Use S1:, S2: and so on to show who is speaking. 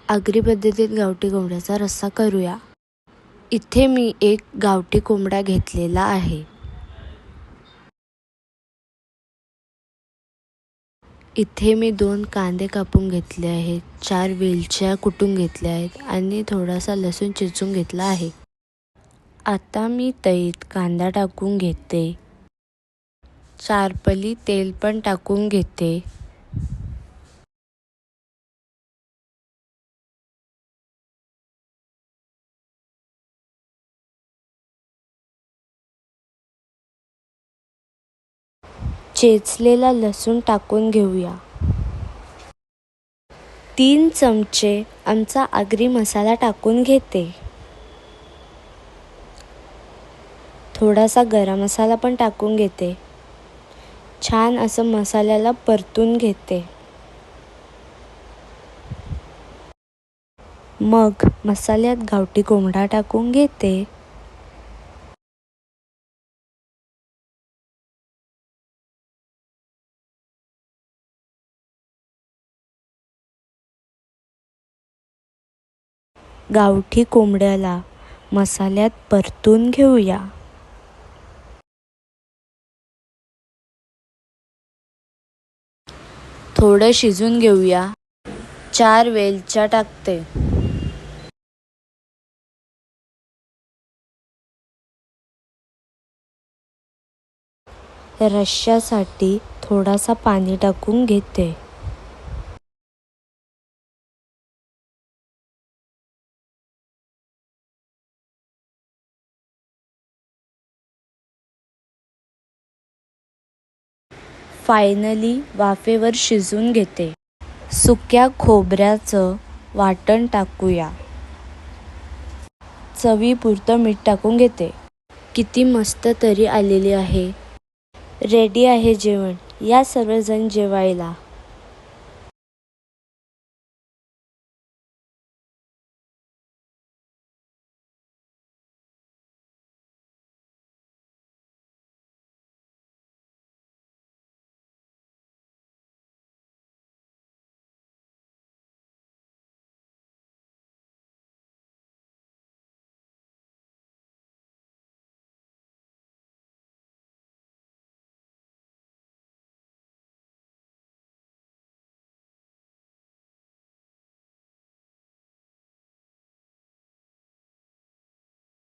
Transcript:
S1: आगरी पद्धतीत गावठी कोंबड्याचा रस्सा करूया। इथे मी एक गावठी कोंबडा घेतलेला आहे। इथे मी 2 कांदे कापून घेतले आहेत, 4 वेलच्या कुटून घेतल्या आहेत आणि थोडासा लसूण चिचून घेतला आहे। आता मी तईत कांदा टाकून घेते, 4 पळी तेल पण टाकून घेते। चेचलेला लसूण टाकून घेऊया। 3 चमचे आमचा आगरी मसाला टाकून घेते। थोडासा गरम मसाला पण टाकून घेते। छान असं मसाल्याला परतून घेते। मग मसाल्यात गावठी कोंबडा टाकून घेते। गावठी कोंबड्याला मसाल्यात परतून घेऊया। थोडं शिजून घेऊया। 4 वेलच्या टाकते। रश्श्यासाठी थोडासा पाणी टाकून घेते। फायनली वाफेवर शिजवून घेते। सुक्या खोबऱ्याचं वाटण टाकूया। चवीपुरतं मीठ टाकून घेते। किती मस्त तरी आलेली आहे। रेडी आहे जेवण, या सर्वजण जेवायला।